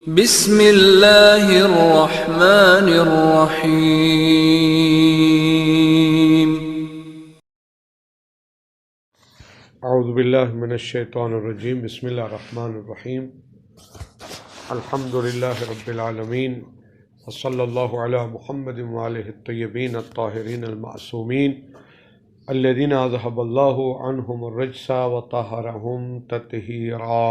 بسم اللہ الرحمن الرحیم۔ اعوذ باللہ من الشیطان الرجیم، بسم اللہ الرحمن الرحیم۔ الحمد للہ رب العالمین، وصلی اللہ علی محمد وآلہ الطیبین الطاہرین المعصومین الذین اذھب اللہ عنہم الرجس وطہرہم تطہیرا۔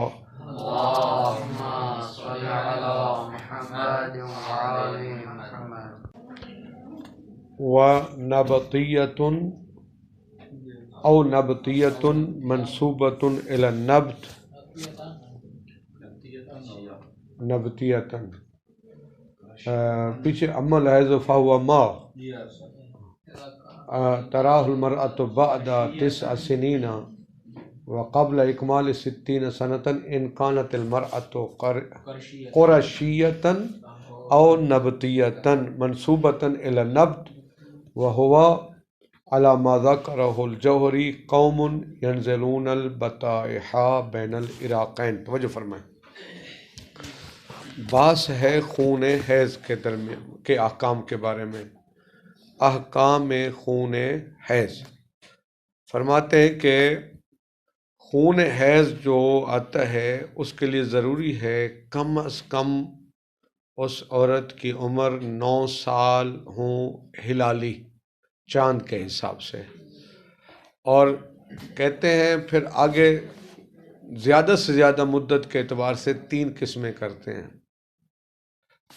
اللهم صل على محمد وعلى محمد۔ ونبطیۃ او نبطیۃ منصوبۃ الی النبت، نبطیۃ پیچھے اما الحیض فہو ما تراہ المرأة بعد 9 سنین وقبل اکمال 60 سنة ان كانت المرأة قرشیۃ او نبطیۃ منصوبۃ الی النبت وهو على ما ذکرہ الجوہری قوم ینزلون البطائح بین العراقین۔ توجہ فرمائیں، بحث ہے خون حیض کے درمیان کے احکام کے بارے میں۔ احکام خون حیض فرماتے ہیں کہ خون حیض جو آتا ہے اس کے لیے ضروری ہے کم از کم اس عورت کی عمر 9 سال ہوں ہلالی چاند کے حساب سے، اور کہتے ہیں پھر آگے زیادہ سے زیادہ مدت کے اعتبار سے 3 قسمیں کرتے ہیں۔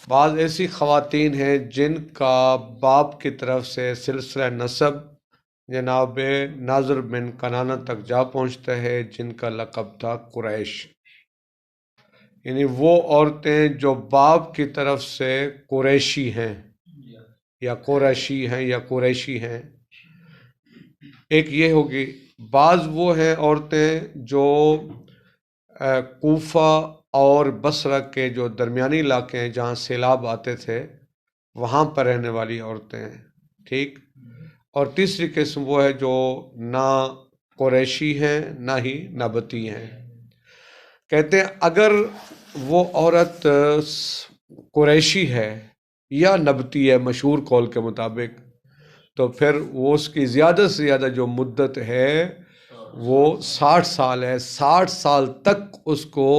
بعض ایسی خواتین ہیں جن کا باپ کی طرف سے سلسلہ نسب جناب ناظر بن کنانہ تک جا پہنچتا ہے، جن کا لقب تھا قریش، یعنی وہ عورتیں جو باپ کی طرف سے قریشی ہیں یا قریشی ہیں یا قریشی ہیں، ایک یہ ہوگی۔ بعض وہ ہیں عورتیں جو کوفہ اور بصرہ کے جو درمیانی علاقے ہیں جہاں سیلاب آتے تھے وہاں پر رہنے والی عورتیں ہیں، ٹھیک۔ اور تیسری قسم وہ ہے جو نہ قریشی ہیں نہ ہی نبطی ہیں۔ کہتے ہیں اگر وہ عورت قریشی ہے یا نبطی ہے مشہور قول کے مطابق، تو پھر وہ اس کی زیادہ سے زیادہ جو مدت ہے وہ 60 سال ہے۔ 60 سال تک اس کو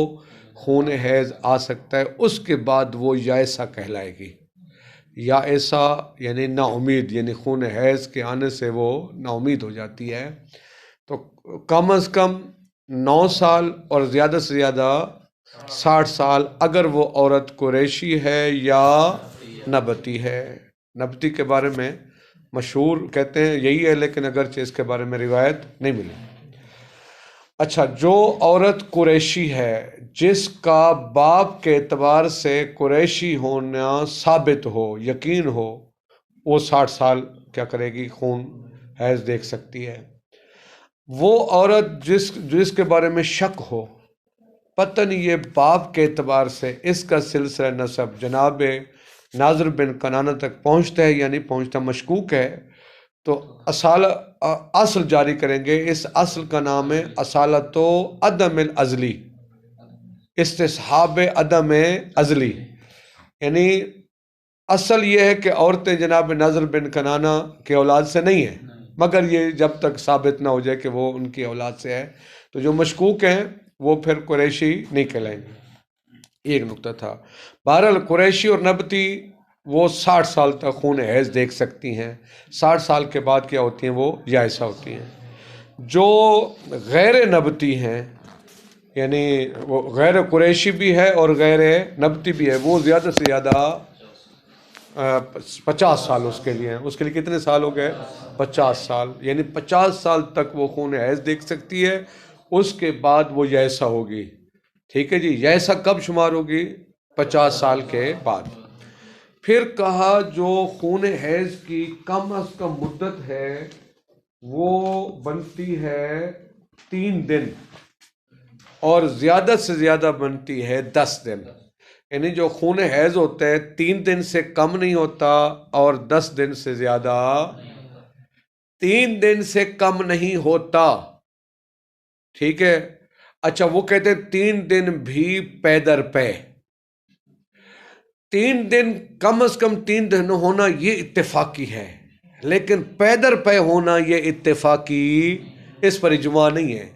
خون حیض آ سکتا ہے، اس کے بعد وہ یائسہ کہلائے گی۔ یا ایسا یعنی نا امید، یعنی خون حیض کے آنے سے وہ نا امید ہو جاتی ہے۔ تو کم از کم 9 سال اور زیادہ سے زیادہ 60 سال اگر وہ عورت قریشی ہے یا نبطی ہے۔ نبطی کے بارے میں مشہور کہتے ہیں یہی ہے، لیکن اگرچہ اس کے بارے میں روایت نہیں ملی۔ اچھا، جو عورت قریشی ہے جس کا باپ کے اعتبار سے قریشی ہونا ثابت ہو، یقین ہو، وہ 60 سال کیا کرے گی؟ خون حیض دیکھ سکتی ہے۔ وہ عورت جس کے بارے میں شک ہو، پتہ نہیں یہ باپ کے اعتبار سے اس کا سلسلہ نسب جناب ناظر بن کنانہ تک پہنچتا ہے یا نہیں پہنچتا، مشکوک ہے، تو اصل جاری کریں گے۔ اس اصل کا نام ہے اصالت و عدم الازلی، استصحاب عدم ازلی، یعنی اصل یہ ہے کہ عورتیں جناب ناظر بن کنانہ کے اولاد سے نہیں ہیں، مگر یہ جب تک ثابت نہ ہو جائے کہ وہ ان کی اولاد سے ہے، تو جو مشکوک ہیں وہ پھر قریشی نہیں کہلائیں گے۔ ایک نقطہ تھا۔ بہرحال قریشی اور نبطی وہ 60 سال تک خون حیض دیکھ سکتی ہیں، 60 سال کے بعد کیا ہوتی ہیں؟ وہ یائسہ ہوتی ہیں۔ جو غیر نبطی ہیں، یعنی وہ غیر قریشی بھی ہے اور غیر نبطی بھی ہے، وہ زیادہ سے زیادہ 50 سال اس کے لیے ہیں۔ اس کے لیے کتنے سال ہو گئے؟ 50 سال، یعنی 50 سال تک وہ خون حیض دیکھ سکتی ہے، اس کے بعد وہ یائسہ ہوگی۔ ٹھیک ہے جی، یائسہ کب شمار ہوگی؟ 50 سال کے بعد۔ پھر کہا جو خون حیض کی کم از کم مدت ہے وہ بنتی ہے 3 دن اور زیادہ سے زیادہ بنتی ہے 10 دن، یعنی جو خون حیض ہوتا ہے 3 دن سے کم نہیں ہوتا اور 10 دن سے زیادہ 3 دن سے کم نہیں ہوتا، ٹھیک ہے۔ اچھا، وہ کہتے ہیں 3 دن بھی پے در پے، 3 دن کم از کم 3 دن ہونا یہ اتفاقی ہے، لیکن پیدر پہ ہونا یہ اتفاقی اس پر اجماع نہیں ہے۔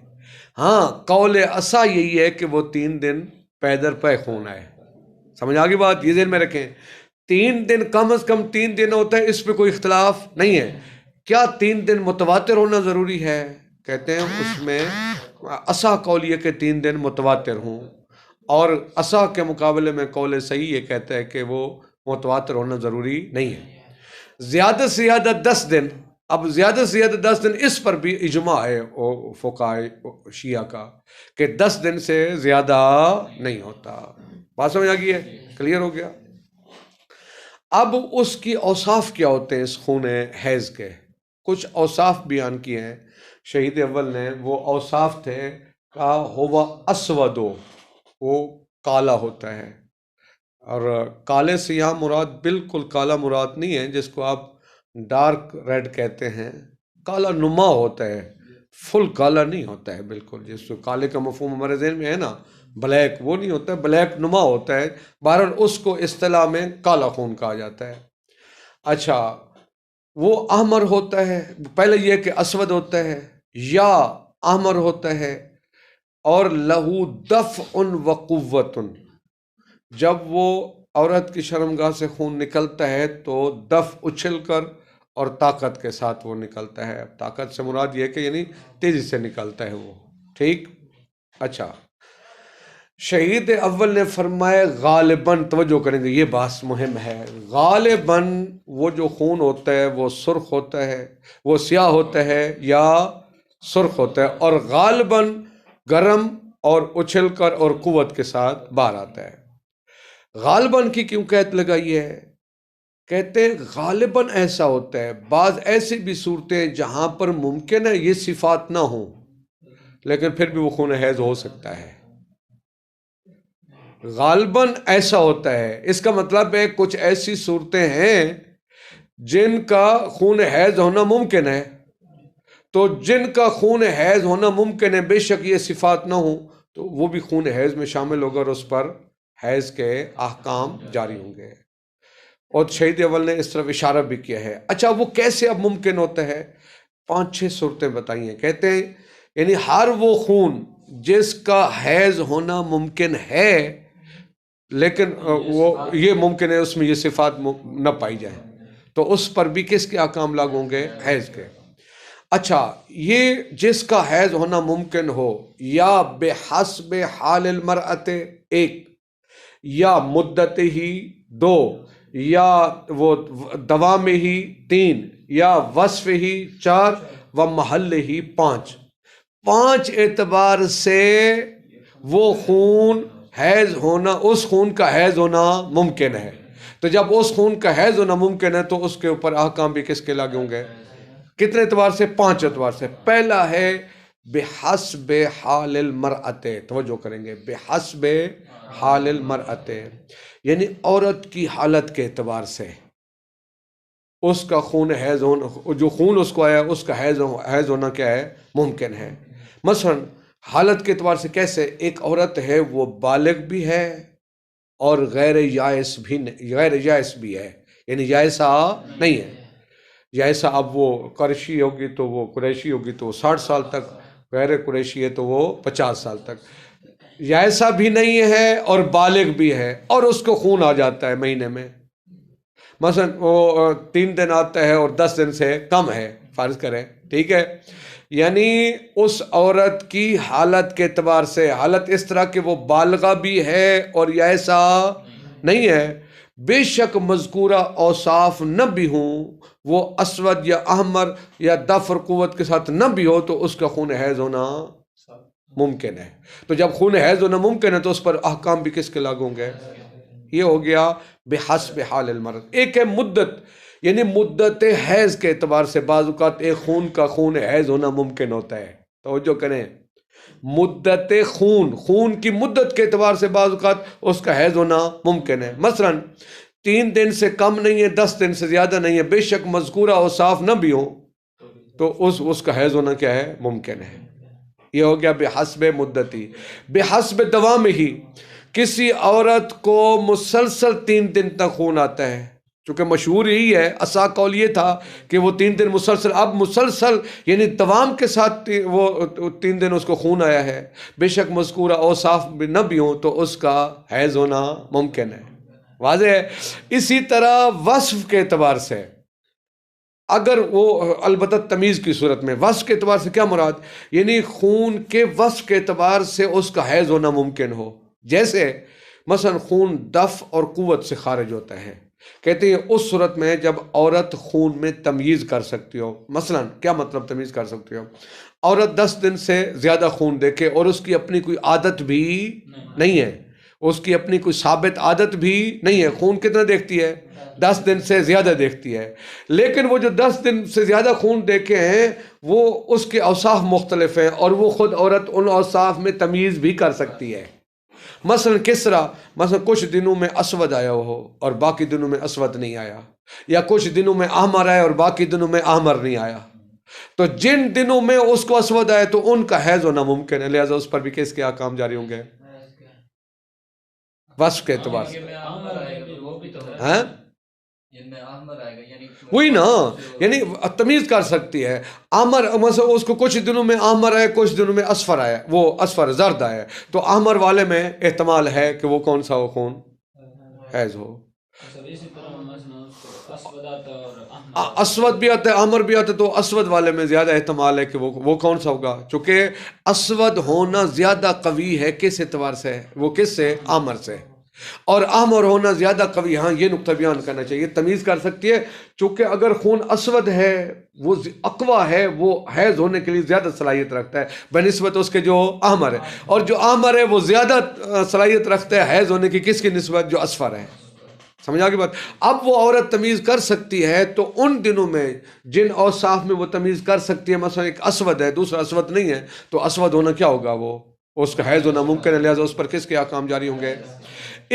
ہاں قول اصح یہی ہے کہ وہ 3 دن پیدر پہ ہونا ہے۔ سمجھ آگی بات؟ یہ ذہن میں رکھیں، 3 دن کم از کم 3 دن ہوتا ہے، اس پہ کوئی اختلاف نہیں ہے۔ کیا 3 دن متواتر ہونا ضروری ہے؟ کہتے ہیں اس میں اصح قول یہ کہ 3 دن متواتر ہوں، اور اصح کے مقابلے میں قول صحیح یہ کہتا ہے کہ وہ متواتر ہونا ضروری نہیں ہے۔ زیادہ سے زیادہ 10 دن، اب زیادہ سے زیادہ 10 دن، اس پر بھی اجماع ہے فقہاء شیعہ کا کہ 10 دن سے زیادہ نہیں ہوتا۔ بات سمجھ آ گئی ہے؟ کلیئر ہو گیا؟ اب اس کی اوصاف کیا ہوتے ہیں اس خون حیض کے؟ کچھ اوصاف بیان کیے ہیں شہید اول نے۔ وہ اوصاف تھے کہ ہوا اسودو، وہ کالا ہوتا ہے، اور کالے سے یہاں مراد بالکل کالا مراد نہیں ہے جس کو آپ ڈارک ریڈ کہتے ہیں، کالا نما ہوتا ہے، فل کالا نہیں ہوتا ہے بالکل، جس کو کالے کا مفہوم ہمارے ذہن میں ہے نا، بلیک، وہ نہیں ہوتا ہے، بلیک نما ہوتا ہے۔ بہرحال اس کو اصطلاح میں کالا خون کہا جاتا ہے۔ اچھا، وہ احمر ہوتا ہے، پہلے یہ کہ اسود ہوتا ہے یا احمر ہوتا ہے، اور لہو دفع و قوت، جب وہ عورت کی شرمگاہ سے خون نکلتا ہے تو دفع اچھل کر اور طاقت کے ساتھ وہ نکلتا ہے۔ طاقت سے مراد یہ کہ یعنی تیزی سے نکلتا ہے وہ، ٹھیک؟ اچھا، شہید اول نے فرمایا غالباً، توجہ کریں گے یہ بات مہم ہے، غالباً وہ جو خون ہوتا ہے وہ سرخ ہوتا ہے، وہ سیاہ ہوتا ہے یا سرخ ہوتا ہے، اور غالباً گرم اور اچھل کر اور قوت کے ساتھ باہر آتا ہے۔ غالباً کی کیوں قید لگائی ہے؟ کہتے ہیں غالباً ایسا ہوتا ہے، بعض ایسی بھی صورتیں ہیں جہاں پر ممکن ہے یہ صفات نہ ہوں لیکن پھر بھی وہ خون حیض ہو سکتا ہے۔ غالباً ایسا ہوتا ہے، اس کا مطلب ہے کچھ ایسی صورتیں ہیں جن کا خون حیض ہونا ممکن ہے، تو جن کا خون حیض ہونا ممکن ہے بے شک یہ صفات نہ ہوں تو وہ بھی خون حیض میں شامل ہوگا اور اس پر حیض کے احکام جاری ہوں گے، اور شہید اول نے اس طرف اشارہ بھی کیا ہے۔ اچھا، وہ کیسے اب ممکن ہوتا ہے؟ 5-6 صورتیں بتائی ہیں۔ کہتے ہیں یعنی ہر وہ خون جس کا حیض ہونا ممکن ہے لیکن وہ یہ ممکن ہے اس میں یہ صفات نہ پائی جائیں تو اس پر بھی کس کے احکام لاگو ہوں گے؟ حیض کے۔ اچھا، یہ جس کا حیض ہونا ممکن ہو یا بحسب حال المرأت 1، یا مدت ہی 2، یا وہ دوام ہی 3، یا وصف ہی 4، و محل ہی 5 اعتبار سے وہ خون حیض ہونا، اس خون کا حیض ہونا ممکن ہے۔ تو جب اس خون کا حیض ہونا ممکن ہے تو اس کے اوپر احکام بھی کس کے لاگے ہوں گے؟ کتنے اعتبار سے؟ 5 اعتبار سے۔ پہلا ہے بحسب حال المرأت، توجہ کریں گے، بحسب حال المرأت، یعنی عورت کی حالت کے اعتبار سے اس کا خون حیض ہونا، جو خون اس کو آیا اس کا حیض ہونا کیا ہے؟ ممکن ہے۔ مثلا حالت کے اعتبار سے کیسے؟ ایک عورت ہے وہ بالغ بھی ہے اور غیر یائس بھی ہے، یعنی یائسہ نہیں ہے۔ یائسہ اب وہ قریشی ہوگی تو وہ قریشی ہوگی تو وہ 60 سال تک، غیر قریشی ہے تو وہ 50 سال تک۔ یائسہ بھی نہیں ہے اور بالغ بھی ہے اور اس کو خون آ جاتا ہے مہینے میں، مثلا وہ 3 دن آتا ہے اور 10 دن سے کم ہے فرض کریں، ٹھیک ہے؟ یعنی اس عورت کی حالت کے اعتبار سے، حالت اس طرح کہ وہ بالغہ بھی ہے اور یائسہ نہیں ہے، بے شک مذکورہ اوصاف نہ بھی ہوں، وہ اسود یا احمر یا دفر قوت کے ساتھ نہ بھی ہو تو اس کا خون حیض ہونا ممکن ہے۔ تو جب خون حیض ہونا ممکن ہے تو اس پر احکام بھی کس کے لاگو ہوں گے؟ یہ ہو گیا بحسب حال المرض۔ ایک ہے مدت، یعنی مدت حیض کے اعتبار سے بعض اوقات ایک خون کا خون حیض ہونا ممکن ہوتا ہے، توجہ کریں، مدت خون کی مدت کے اعتبار سے بعض اوقات اس کا حیض ہونا ممکن ہے۔ مثلا 3 دن سے کم نہیں ہے، 10 دن سے زیادہ نہیں ہے، بے شک مذکورہ اوصاف نہ بھی ہوں تو اس کا حیض ہونا کیا ہے؟ ممکن ہے۔ یہ ہو گیا بحسب مدتی۔ بحسب دوام ہی، کسی عورت کو مسلسل 3 دن تک خون آتا ہے، چونکہ مشہور یہی ہے، اصح قول یہ تھا کہ وہ 3 دن مسلسل، اب مسلسل یعنی دوام کے ساتھ وہ 3 دن اس کو خون آیا ہے، بے شک مذکورہ اوصاف نہ بھی ہوں تو اس کا حیض ہونا ممکن ہے، واضح ہے۔ اسی طرح وصف کے اعتبار سے اگر وہ البتہ تمیز کی صورت میں، وصف کے اعتبار سے کیا مراد، یعنی خون کے وصف کے اعتبار سے اس کا حیض ہونا ممکن ہو، جیسے مثلا خون دفع اور قوت سے خارج ہوتا ہے، کہتے ہیں اس صورت میں جب عورت خون میں تمیز کر سکتی ہو۔ مثلا کیا مطلب تمیز کر سکتی ہو؟ عورت 10 دن سے زیادہ خون دیکھے اور اس کی اپنی کوئی عادت بھی نہیں ہے، اس کی اپنی کوئی ثابت عادت بھی نہیں ہے، خون کتنا دیکھتی ہے؟ 10 دن سے زیادہ دیکھتی ہے، لیکن وہ جو 10 دن سے زیادہ خون دیکھے ہیں وہ اس کے اوصاف مختلف ہیں اور وہ خود عورت ان اوصاف میں تمیز بھی کر سکتی ہے۔ مثلا کس طرح؟ مثلا کچھ دنوں میں اسود آیا ہو اور باقی دنوں میں اسود نہیں آیا، یا کچھ دنوں میں احمر آیا اور باقی دنوں میں احمر نہیں آیا، تو جن دنوں میں اس کو اسود آئے تو ان کا حیض ہونا ممکن ہے، لہذا اس پر بھی کس کے احکام جاری ہوں گے؟ وصف کے اعتبار سے، ہاں وہی نا، یعنی تمیز کر سکتی ہے۔ احمر مثلا اس کو کچھ دنوں میں احمر آیا، کچھ دنوں میں اصفر آیا، وہ اصفر زرد آیا، تو احمر والے میں احتمال ہے کہ وہ کون سا ہو، خون حیض ہو۔ اسود بھی آتا ہے، احمر بھی آتا ہے، تو اسود والے میں زیادہ احتمال ہے کہ وہ کون سا ہوگا، چونکہ اسود ہونا زیادہ قوی ہے کس اعتبار سے؟ وہ کس سے؟ احمر سے، اور احمر ہونا زیادہ قوی، ہاں یہ نقطہ بیان کرنا چاہیے، تمیز کر سکتی ہے، چونکہ اگر خون اسود ہے وہ اقویٰ ہے، وہ حیض ہونے کے لیے زیادہ صلاحیت رکھتا ہے بنسبت اس کے جو احمر ہے، اور جو احمر ہے وہ زیادہ صلاحیت رکھتا ہے حیض ہونے کی کس کی نسبت؟ جو اصفر ہے۔ سمجھ آ گئی بات؟ اب وہ عورت تمیز کر سکتی ہے تو ان دنوں میں جن اوصاف میں وہ تمیز کر سکتی ہے، مثلا ایک اسود ہے دوسرا اسود نہیں ہے، تو اسود ہونا کیا ہوگا؟ وہ اس کا حیض ہونا ممکن ہے، لہذا اس پر کس کے احکام جاری ہوں گے؟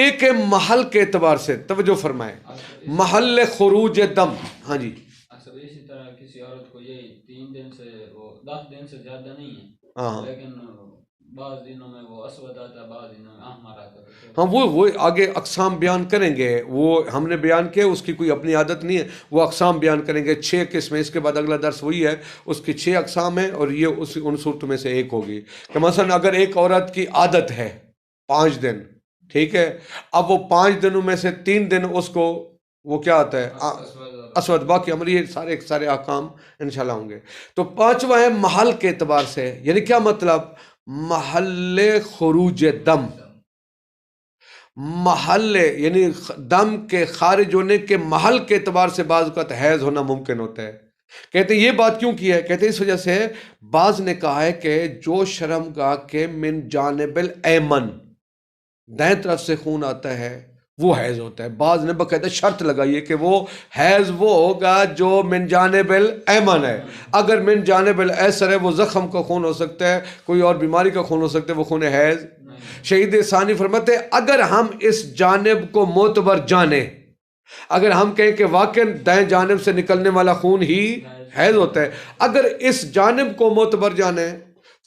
ایک محل کے اعتبار سے توجہ فرمائیں، محل خروج دم، ہاں جی اسی طرح کسی عورت کو یہ 3 دن سے وہ 10 دن سے زیادہ نہیں ہے، ہاں لیکن بعض دنوں میں وہ اسود آتا ہے، بعض دنوں میں احمر آتا ہے، ہاں وہ آگے اقسام بیان کریں گے، وہ ہم نے بیان کیا، اس کی کوئی اپنی عادت نہیں ہے، وہ اقسام بیان کریں گے، 6 قسمیں، اس کے بعد اگلا درس وہی ہے، اس کی 6 اقسام ہیں اور یہ ان صورتوں میں سے ایک ہوگی کہ مثلا اگر ایک عورت کی عادت ہے 5 دن، ٹھیک ہے، اب وہ 5 دنوں میں سے 3 دن اس کو وہ کیا آتا ہے؟ اسود، باقی امر یہ سارے احکام انشاءاللہ ہوں گے۔ تو 5واں ہے محل کے اعتبار سے، یعنی کیا مطلب؟ محل خروج دم، محل یعنی دم کے خارج ہونے کے محل کے اعتبار سے بعض اوقات حیض ہونا ممکن ہوتا ہے۔ کہتے ہیں یہ بات کیوں کی ہے؟ کہتے ہیں اس وجہ سے بعض نے کہا ہے کہ جو شرمگاہ کے من جانب الایمن، دائیں طرف سے خون آتا ہے وہ حیض ہوتا ہے، بعض نے باقاعدہ شرط لگائی ہے کہ وہ حیض وہ ہوگا جو من جانب الایمن ہے، اگر من جانب الایسر ہے وہ زخم کا خون ہو سکتا ہے، کوئی اور بیماری کا خون ہو سکتا ہے، وہ خون حیض۔ شہید ثانی فرماتے ہیں اگر ہم اس جانب کو معتبر جانیں، اگر ہم کہیں کہ واقع دائیں جانب سے نکلنے والا خون ہی حیض ہوتا ہے، اگر اس جانب کو معتبر جانیں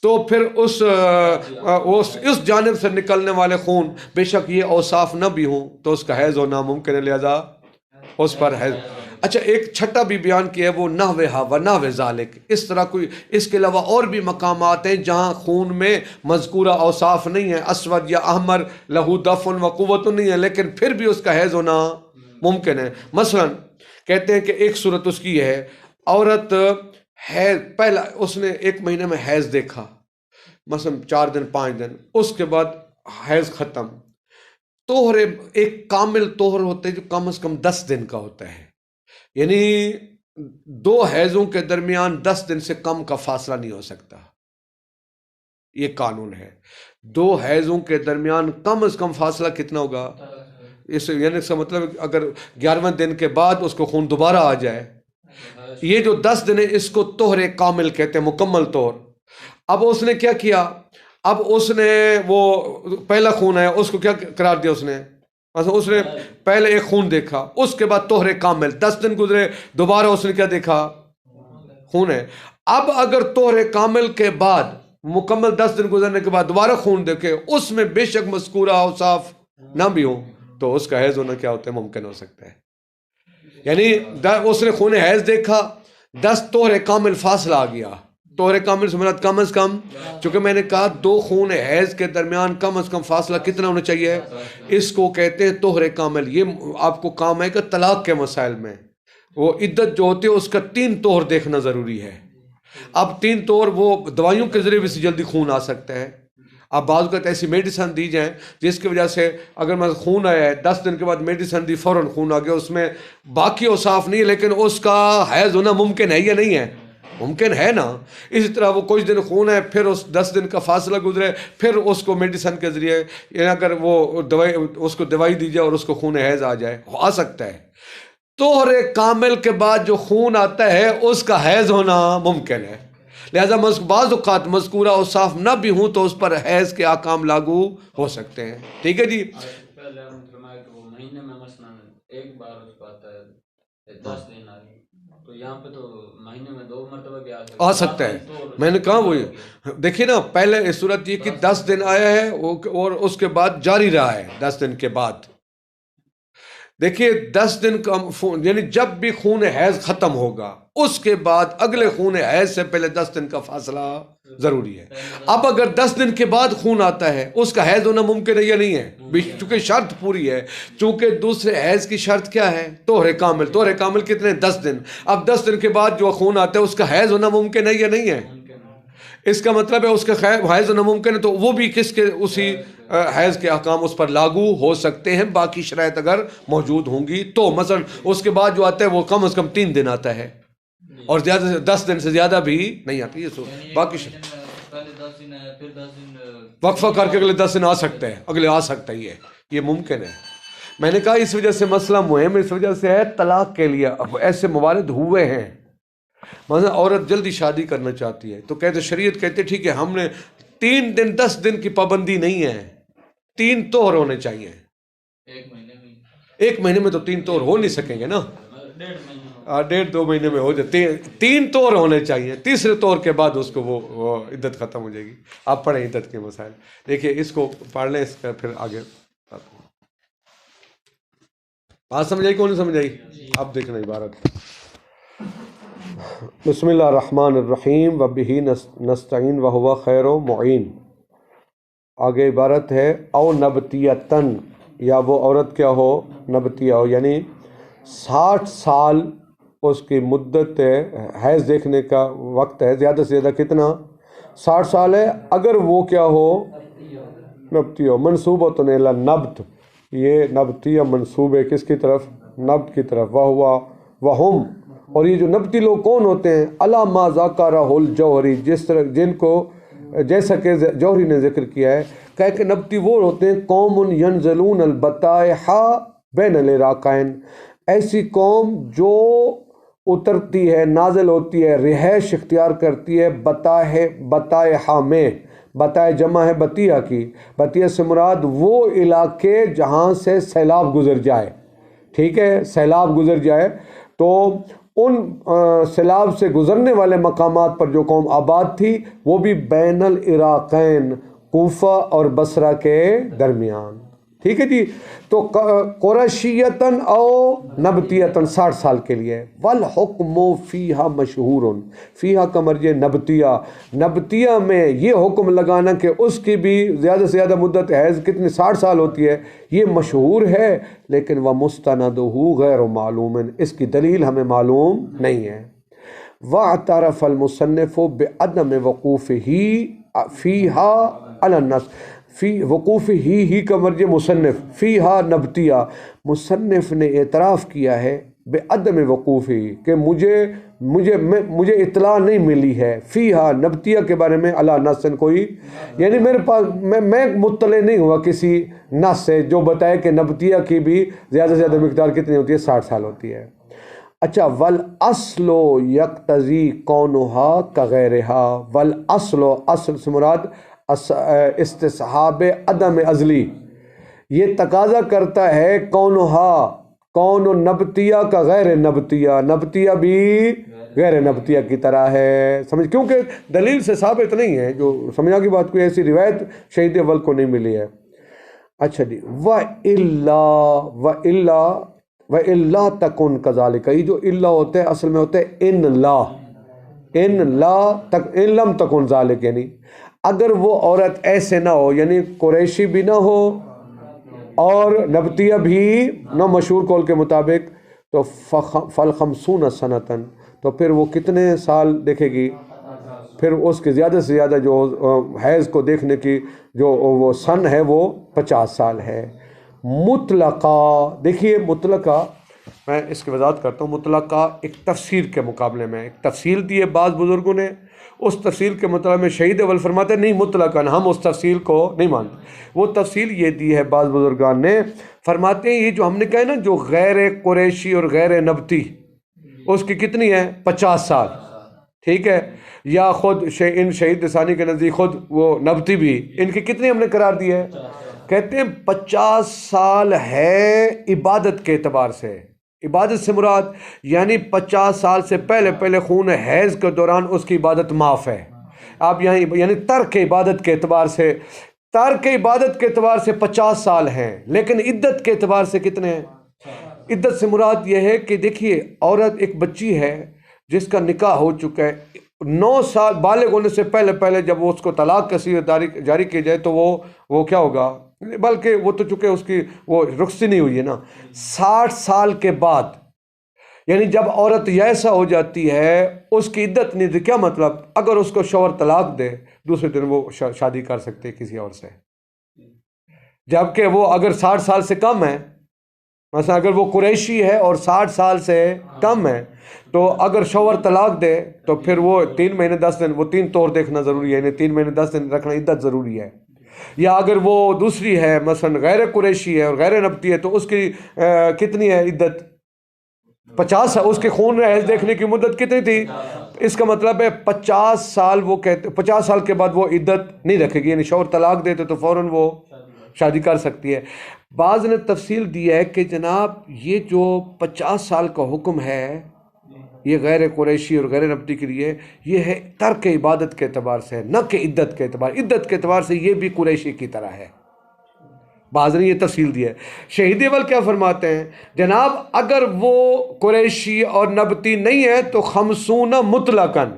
تو پھر اس جانب سے نکلنے والے خون بے شک یہ اوصاف نہ بھی ہوں تو اس کا حیض ہونا ممکن ہے، لہذا اس پر حیض۔ اچھا ایک چھٹا بھی بیان کیا ہے وہ نحوہا و نحو ذالک، اس طرح کوئی اس کے علاوہ اور بھی مقامات ہیں جہاں خون میں مذکورہ اوصاف نہیں ہیں، اسود یا احمر، لہو دفن و قوت نہیں ہے، لیکن پھر بھی اس کا حیض ہونا ممکن ہے۔ مثلا کہتے ہیں کہ ایک صورت اس کی ہے، عورت حیض پہلا اس نے 1 مہینے میں حیض دیکھا، مثلا 4 دن 5 دن، اس کے بعد حیض ختم، طہر ایک کامل طہر ہوتا ہے جو کم از کم 10 دن کا ہوتا ہے، یعنی 2 حیضوں کے درمیان 10 دن سے کم کا فاصلہ نہیں ہو سکتا، یہ قانون ہے۔ 2 حیضوں کے درمیان کم از کم فاصلہ کتنا ہوگا؟ اس یعنی اس کا مطلب اگر 11ویں دن کے بعد اس کو خون دوبارہ آ جائے، یہ جو 10 دن ہے اس کو طہر کامل کہتے ہیں، مکمل طور۔ اب اس نے کیا کیا؟ اب اس نے وہ پہلا خون ہے اس کو کیا قرار دیا؟ اس نے اس نے پہلے ایک خون دیکھا، اس کے بعد طہر کامل، 10 دن گزرے، دوبارہ اس نے کیا دیکھا؟ خون ہے۔ اب اگر طہر کامل کے بعد مکمل 10 دن گزرنے کے بعد دوبارہ خون دیکھے، اس میں بے شک مذکورہ اوصاف نہ بھی ہوں، تو اس کا حیض ہونا کیا ہوتا ہے؟ ممکن ہو سکتا ہے۔ یعنی اس نے خون حیض دیکھا، 10 طہر کامل فاصلہ آ گیا۔ طہر کامل سے مراد کم از کم، چونکہ میں نے کہا 2 خون حیض کے درمیان کم از کم فاصلہ کتنا ہونا چاہیے؟ اس کو کہتے ہیں طہر کامل۔ یہ آپ کو کام ہے کہ طلاق کے مسائل میں وہ عدت جو ہوتی ہے اس کا 3 طہر دیکھنا ضروری ہے۔ اب 3 طہر وہ دوائیوں کے ذریعے بھی سے جلدی خون آ سکتا ہے۔ اب بعض اوقات ایسی میڈیسن دی جائیں جس کی وجہ سے اگر میں خون آیا ہے 10 دن کے بعد میڈیسن دی فوراً خون آ گیا، اس میں باقی اوصاف نہیں، لیکن اس کا حیض ہونا ممکن ہے یا نہیں ہے؟ ممکن ہے نا۔ اسی طرح وہ کچھ دن خون ہے، پھر اس 10 دن کا فاصلہ گزرے، پھر اس کو میڈیسن کے ذریعے، یعنی اگر وہ دوائی اس کو دوائی دی جائے اور اس کو خون حیض آ جائے، آ سکتا ہے۔ طہر کامل کے بعد جو خون آتا ہے اس کا حیض ہونا ممکن ہے۔ لہذا بعض اوقات مذکورہ اوصاف نہ بھی ہوں تو اس پر حیض کے احکام لاگو ہو سکتے ہیں۔ ٹھیک ہے جی۔ پہلے ہم نے فرمایا کہ وہ مہینے میں مثلا ایک بار اس کو آتا ہے 10 دن آئی، تو یہاں پہ تو مہینے میں 2 مرتبہ بھی آ سکتا ہے۔ میں نے کہا وہی دیکھیے نا، پہلے صورت یہ کہ 10 دن آیا ہے اور اس کے بعد جاری رہا ہے 10 دن کے بعد۔ دیکھیے 10 دن کا یعنی جب بھی خون حیض ختم ہوگا اس کے بعد اگلے خون حیض سے پہلے 10 دن کا فاصلہ ضروری ہے۔ اب اگر 10 دن کے بعد خون آتا ہے اس کا حیض ہونا ممکن ہے یا نہیں ہے؟ چونکہ شرط پوری ہے، چونکہ دوسرے حیض کی شرط کیا ہے؟ طہر کامل۔ طہر کامل کتنے؟ 10 دن۔ اب 10 دن کے بعد جو خون آتا ہے اس کا حیض ہونا ممکن ہے یا نہیں ہے؟ اس کا مطلب ہے اس کا حیض ہونا ممکن ہے، تو وہ بھی کس کے اسی حیض کے احکام اس پر لاگو ہو سکتے ہیں، باقی شرائط اگر موجود ہوں گی تو۔ مثلا اس کے بعد جو آتا ہے وہ کم از کم 3 دن آتا ہے اور زیادہ سے 10 دن سے زیادہ بھی نہیں آتی ہے۔ باقی وقفہ کر کے اگلے 10 دن آ سکتا ہے، اگلے آ سکتا ہے، یہ ممکن ہے۔ میں نے کہا اس وجہ سے مسئلہ مہم اس وجہ سے ہے طلاق کے لیے۔ اب ایسے موارد ہوئے ہیں، مثلا عورت جلدی شادی کرنا چاہتی ہے تو کہتے شریعت کہتے ٹھیک ہے ہم نے 3 دن 10 دن کی پابندی نہیں ہے، 3 طہر ہونے چاہیے۔ ایک مہینے میں تو 3 طہر ہو نہیں سکیں گے نا، 1.5-2 مہینے میں ہو جاتے، 3 طہر ہونے چاہیے۔ تیسرے طہر کے بعد اس کو وہ عدت ختم ہو جائے گی۔ آپ پڑھیں عدت کے مسائل، دیکھیے اس کو پڑھ لیں، اس کا پھر آگے بات سمجھ آئی کون نہیں سمجھ آئی؟ اب دیکھنا عبارت۔ بسم اللہ الرحمن الرحیم وبہ نستعین وہو خیر معین۔ آگے عبارت ہے او نبتیتن، یا وہ عورت کیا ہو؟ نبتیہ ہو، یعنی 60 سال اس کی مدت ہے، حیض دیکھنے کا وقت ہے، زیادہ سے زیادہ کتنا؟ 60 سال ہے۔ اگر وہ کیا ہو؟ نبتی ہو۔ منصوبۃ الی نبت، یہ نبتیہ منصوب ہے کس کی طرف؟ نبت کی طرف۔ وہم، اور یہ جو نبتی لوگ کون ہوتے ہیں؟ علی ما ذکرہ الجوہری، جس طرح جن کو جیسا کہ جوہری نے ذکر کیا ہے، کہ نبتی وہ ہوتے ہیں قوم ینزلون البطائح بین العراقین، ایسی قوم جو اترتی ہے، نازل ہوتی ہے، رہائش اختیار کرتی ہے بطائح میں۔ بطائح جمع ہے بطیہ کی، بطیہ سے مراد وہ علاقے جہاں سے سیلاب گزر جائے، ٹھیک ہے، سیلاب گزر جائے تو ان سیلاب سے گزرنے والے مقامات پر جو قوم آباد تھی وہ بھی بین العراقین، کوفہ اور بصرہ کے درمیان، ٹھیک ہے جی۔ تو قریشیتاً او نبتیتاً 60 سال کے لیے۔ والحکم فیہا مشہور، فیہا کا مرجع نبتیہ، نبتیہ میں یہ حکم لگانا کہ اس کی بھی زیادہ سے زیادہ مدت حیض کتنی 60 سال ہوتی ہے، یہ مشہور ہے، لیکن ومستندہ غیر معلوم، اس کی دلیل ہمیں معلوم نہیں ہے۔ واعترف المصنف بعدم وقوفہ فیہا علی النص، فی وقوف ہی کا مرجع مصنف، فیہا نبتیہ، مصنف نے اعتراف کیا ہے بعدم وقوف ہی، کہ مجھے اطلاع نہیں ملی ہے فیہا نبتیہ کے بارے میں علی نص، کوئی یعنی میرے پاس میں مطلع نہیں ہوا کسی نص سے جو بتائے کہ نبتیہ کی بھی زیادہ سے زیادہ مقدار کتنی ہوتی ہے؟ 60 سال ہوتی ہے۔ اچھا، والاصل یقتضی کونہا کغیرہا، والاصل، اصل سے مراد استصحاب عدم ازلی، یہ تقاضا کرتا ہے کونہا، کون نبتیہ کا غیر نبتیہ، نبتیہ بھی غیر نبتیہ کی طرح ہے. سمجھ، کیونکہ دلیل سے ثابت نہیں ہے، جو سمجھا کی بات، کوئی ایسی روایت شہید اول کو نہیں ملی ہے. اچھا جی، وَإِلَّا تَكُنْ كَذَلِكَ، یہ جو اللہ ہوتے ہیں اصل میں ہوتے ہیں ان لم تکن ذالک، یعنی اگر وہ عورت ایسے نہ ہو، یعنی قریشی بھی نہ ہو اور نبتیہ بھی نہ، مشہور قول کے مطابق، تو فَالْخَمْسُونَ سَنَةً، تو پھر وہ کتنے سال دیکھے گی؟ پھر اس کے زیادہ سے زیادہ جو حیض کو دیکھنے کی جو وہ سن ہے وہ 50 سال ہے. مطلقہ، دیکھیے مطلقہ، میں اس کی وضاحت کرتا ہوں. مطلقہ ایک تفسیر کے مقابلے میں ایک تفصیل دی ہے بعض بزرگوں نے، اس تفصیل کے مطابق میں شہید اول فرماتے ہیں نہیں مطلقاً ہم اس تفصیل کو نہیں مانتے. وہ تفصیل یہ دی ہے بعض بزرگان نے، فرماتے ہیں یہ جو ہم نے کہا ہے نا، جو غیر قریشی اور غیر نبتی، اس کی کتنی ہے؟ 50 سال. ٹھیک ہے، یا خود ان شہید ثانی کے نزدیک خود وہ نبتی بھی، ان کی کتنی ہم نے قرار دی ہے؟ کہتے ہیں 50 سال ہے عبادت کے اعتبار سے. عبادت سے مراد یعنی 50 سال سے پہلے خون حیض کے دوران اس کی عبادت معاف ہے. آپ یہاں یعنی ترک عبادت کے اعتبار سے 50 سال ہیں، لیکن عدت کے اعتبار سے کتنے ہیں؟ عدت سے مراد یہ ہے کہ دیکھیے عورت ایک بچی ہے جس کا نکاح ہو چکا ہے، 9 سال بالغ ہونے سے پہلے جب وہ اس کو طلاق کا صیغہ جاری کی جائے تو وہ کیا ہوگا؟ بلکہ وہ تو چونکہ اس کی وہ رخصتی نہیں ہوئی ہے نا. 60 سال کے بعد، یعنی جب عورت ایسا ہو جاتی ہے اس کی عدت نہیں تھی. کیا مطلب؟ اگر اس کو شوہر طلاق دے دوسرے دن وہ شادی کر سکتے کسی اور سے، جبکہ وہ اگر 60 سال سے کم ہے، مثلا اگر وہ قریشی ہے اور 60 سال سے کم ہے، تو اگر شوہر طلاق دے تو پھر وہ 3 مہینے 10 دن، وہ 3 طور دیکھنا ضروری ہے، یعنی 3 مہینے 10 دن رکھنا عدت ضروری ہے. یا اگر وہ دوسری ہے مثلا غیر قریشی ہے اور غیر نبتی ہے تو اس کی کتنی ہے عدت؟ 50 ہے. اس کے خون حیض دیکھنے کی مدت کتنی تھی؟ اس کا مطلب ہے 50 سال. وہ کہتے 50 سال کے بعد وہ عدت نہیں رکھے گی، یعنی شوہر طلاق دیتے تو فوراً وہ شادی کر سکتی ہے. بعض نے تفصیل دی ہے کہ جناب یہ جو 50 سال کا حکم ہے یہ غیر قریشی اور غیر نبتی کے لیے یہ ہے ترک عبادت کے اعتبار سے، نہ کہ عدت کے اعتبار. عدت کے اعتبار سے یہ بھی قریشی کی طرح ہے. بعض نے یہ تفصیل دی ہے. شہید اول کیا فرماتے ہیں؟ جناب اگر وہ قریشی اور نبتی نہیں ہے تو 50 مطلقاً،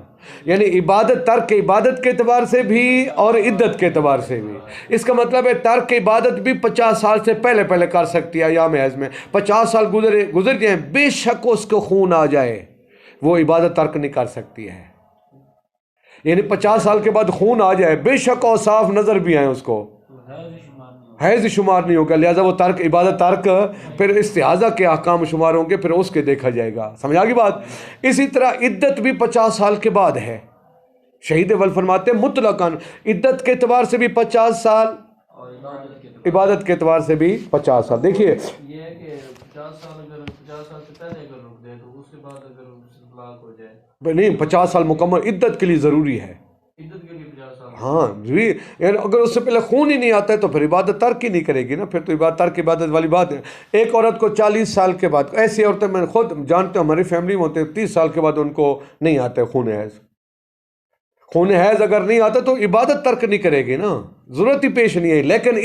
یعنی عبادت ترک عبادت کے اعتبار سے بھی اور عدت کے اعتبار سے بھی. اس کا مطلب ہے ترک عبادت بھی 50 سال سے پہلے کر سکتی ہے ایام حیض میں. 50 سال گزر جائیں، بے شک اس کو خون آ جائے وہ عبادت ترک نہیں کر سکتی ہے. یعنی 50 سال کے بعد خون آ جائے، بے شک اور صاف نظر بھی آئے، اس کو حیض شمار نہیں ہوگا. لہٰذا وہ عبادت ترک پھر استحاضہ کے احکام شمار ہوں گے، پھر اس کے دیکھا جائے گا. سمجھا کی بات؟ اسی طرح عدت بھی 50 سال کے بعد ہے. شہید اول فرماتے ہیں مطلقاً عدت کے اعتبار سے بھی 50 سال، عبادت کے اعتبار سے بھی 50 سال. دیکھیے یہ ہے کہ 50 سال سے پہلے اگر رک دے تو اس کے بعد اگر طلاق ہو جائے نہیں، 50 سال مکمل عدت کے لیے ضروری ہے. عدت کے لیے 50 سال. ہاں جی، یعنی اگر اس سے پہلے خون ہی نہیں آتا ہے تو پھر عبادت ترک ہی نہیں کرے گی نا. پھر تو ترک عبادت والی بات ہے. ایک عورت کو 40 سال کے بعد، ایسی عورتیں میں خود جانتا ہوں ہماری فیملی میں ہوتے ہیں، 30 سال کے بعد ان کو نہیں آتا ہے خون حیض. خون حیض اگر نہیں آتا تو عبادت ترک نہیں کرے گی نا، ضرورت ہی پیش نہیں ہے. لیکن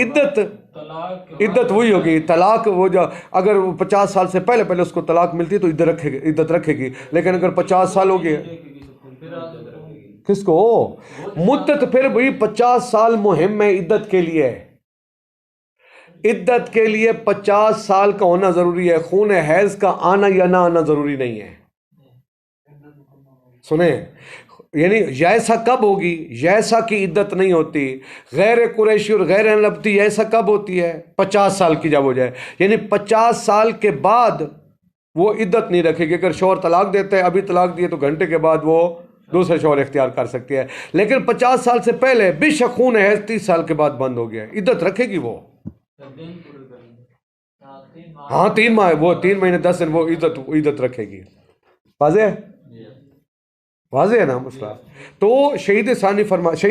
عدت وہی ہوگی. طلاق وہ جو اگر 50 سال سے پہلے اس کو طلاق ملتی تو عدت رکھے گی. لیکن اگر 50 سال ہو گئے کس کو مدت، پھر بھی 50 سال مہم ہے عدت کے لیے. عدت کے لیے 50 سال کا ہونا ضروری ہے. خون حیض کا آنا یا نہ آنا ضروری نہیں ہے. سنیں، یعنی ایسا کب ہوگی؟ ایسا کی عدت نہیں ہوتی. غیر قریشی اور غیر نبتی ایسا کب ہوتی ہے؟ 50 سال کی جب ہو جائے. یعنی 50 سال کے بعد وہ عدت نہیں رکھے گی. اگر شوہر طلاق دیتا ہے، ابھی طلاق دیے تو گھنٹے کے بعد وہ دوسرے شوہر اختیار کر سکتی ہے. لیکن 50 سال سے پہلے بے شک خون حیض 30 سال کے بعد بند ہو گیا، عدت رکھے گی وہ. ہاں 3 ماہ، وہ 3 مہینے 10 دن وہ عدت رکھے گی. واضح؟ واضح ہے نا مسئلہ. تو شہید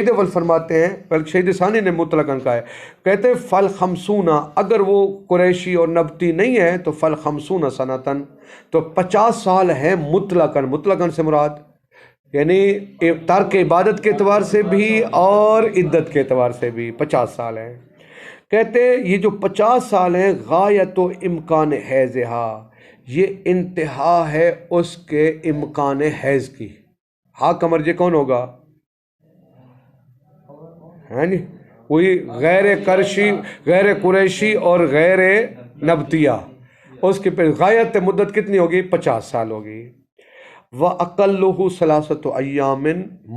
اول فرماتے ہیں، بلکہ شہید ثانی نے مطلقاً کہا ہے، کہتے ہیں فل خمسونہ، اگر وہ قریشی اور نبتی نہیں ہے تو فل خمسونہ سنتن، تو 50 سال ہے مطلقاً. مطلقاً سے مراد یعنی ترک عبادت کے اعتبار سے بھی اور عدت کے اعتبار سے بھی 50 سال ہیں. کہتے ہیں یہ جو 50 سال ہیں غایت و امکان حیضہا، یہ انتہا ہے اس کے امکان حیض کی. ہاں کمر جی کون ہوگا؟ ہے نہیں وہی غیر کرشی، غیر قریشی اور غیر نبتیہ. اس کی پھر غایت مدت کتنی ہوگی؟ 50 سال ہوگی. وَأَقَلُّهُ ثَلَاثَةُ أَيَّامٍ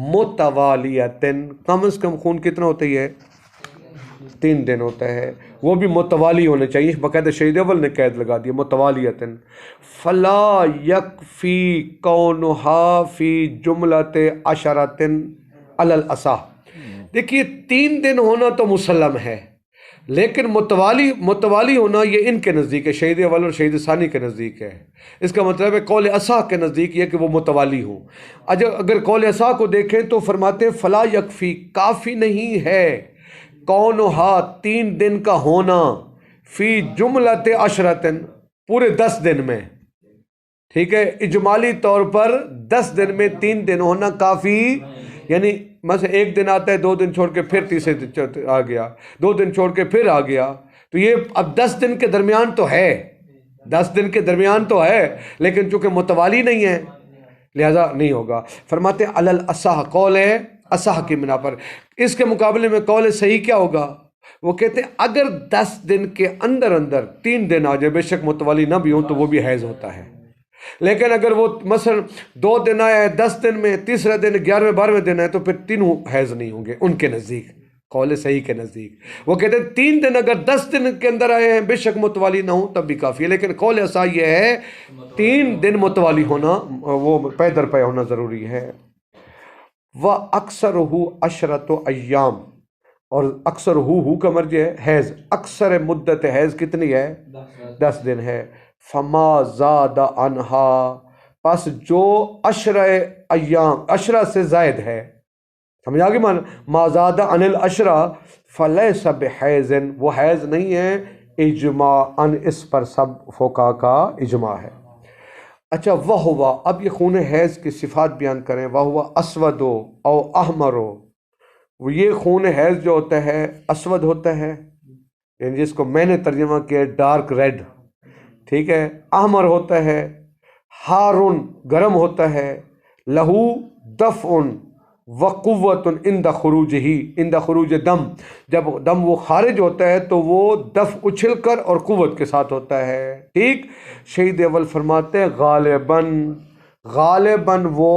مُتَوَالِيَةٍ، کم از کم خون کتنا ہوتا ہے؟ 3 دن ہوتا ہے. وہ بھی متوالی ہونے چاہیے، باقاعدہ شہید اول نے قید لگا دی متوالیتن. فلا یکفی کونہا فی جملت عشرتن علی الاصح. دیکھیے 3 دن ہونا تو مسلم ہے، لیکن متوالی ہونا یہ ان کے نزدیک ہے، شہید اول اور شہید ثانی کے نزدیک ہے. اس کا مطلب ہے قول اصح کے نزدیک یہ کہ وہ متوالی ہوں. اگر قول اصح کو دیکھیں تو فرماتے ہیں فلا یکفی، کافی نہیں ہے، کونہا 3 دن کا ہونا، فی جملت عشرتن پورے 10 دن میں. ٹھیک ہے، اجمالی طور پر 10 دن میں 3 دن ہونا کافی. یعنی مثلا 1 دن آتا ہے، 2 دن چھوڑ کے پھر تیسرے دن آ گیا، 2 دن چھوڑ کے پھر آ گیا، تو یہ اب 10 دن کے درمیان تو ہے، 10 دن کے درمیان تو ہے، لیکن چونکہ متوالی نہیں ہے لہذا نہیں ہوگا. فرماتے علی الاصح، قول اصح کی بنا پر. اس کے مقابلے میں قول صحیح کیا ہوگا؟ وہ کہتے ہیں اگر 10 دن کے اندر اندر 3 دن آ جائے، بے شک متوالی نہ بھی ہوں تو وہ بھی حیض ہوتا ہے. لیکن اگر وہ مثلا 2 دن آیا ہے 10 دن میں، تیسرا دن 11ویں 12ویں دن ہے، تو پھر 3 حیض نہیں ہوں گے ان کے نزدیک، قول صحیح کے نزدیک. وہ کہتے ہیں 3 دن اگر 10 دن کے اندر آئے ہیں بے شک متوالی نہ ہوں تب بھی کافی ہے، لیکن قول ایسا یہ ہے 3 دن متوالی ہونا، وہ پے در پے ہونا ضروری ہے. وَأَكْثَرُهُ عَشْرَةُ أَيَّامٍ، اور اکثر ہو کا مرجع ہے حیض، اکثر مدت حیض کتنی ہے؟ 10 دن ہے. فما زاد عنہا، پس جو 10 ایام 10 سے زائد ہے، سمجھ آگے مانا، ما زاد عن العشرہ فلیس بحیض، وہ حیض نہیں ہے اجماعاً، اس پر سب فقہا کا اجماع ہے. اچھا وہوا، اب یہ خون حیض کی صفات بیان کریں. وہوا اسود او احمر، یہ خون حیض جو ہوتا ہے اسود ہوتا ہے، یعنی جس کو میں نے ترجمہ کیا ڈارک ریڈ، ٹھیک ہے. احمر ہوتا ہے، ہارن گرم ہوتا ہے، لہو دفع وقوت عند خروج ہی، عند خروج دم، جب دم وہ خارج ہوتا ہے تو وہ دفع اچھل کر اور قوت کے ساتھ ہوتا ہے. ٹھیک. شہید اول فرماتے ہیں غالباً وہ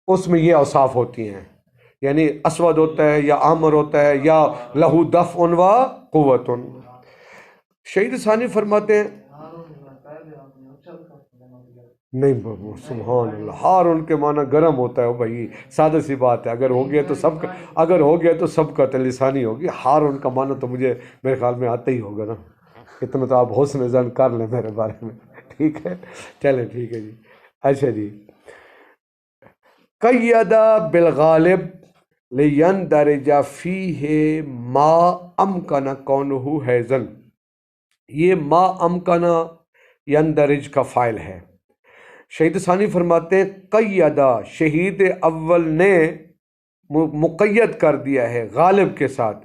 اس میں یہ اوصاف ہوتی ہیں، یعنی اسود ہوتا ہے یا احمر ہوتا ہے یا لہو دفع و قوت. شہید ثانی فرماتے ہیں نہیں سبحان اللہ، ہار ان کے معنی گرم ہوتا ہے بھائی، سادہ سی بات ہے. اگر ہو گیا تو سب کا لسانی ہوگی. ہار ان کا معنی تو مجھے میرے خیال میں آتا ہی ہوگا نا، اتنا تو آپ حسن ظن کر لیں میرے بارے میں. ٹھیک ہے، چلیں ٹھیک ہے جی. اچھا جی، قید بالغالب لیندرج فیہ ما امکن کونہ حیضن، یہ ما امکن یندرج کا فاعل ہے. شہید ثانی فرماتے ہیں قیدہ، شہید اول نے مقید کر دیا ہے غالب کے ساتھ،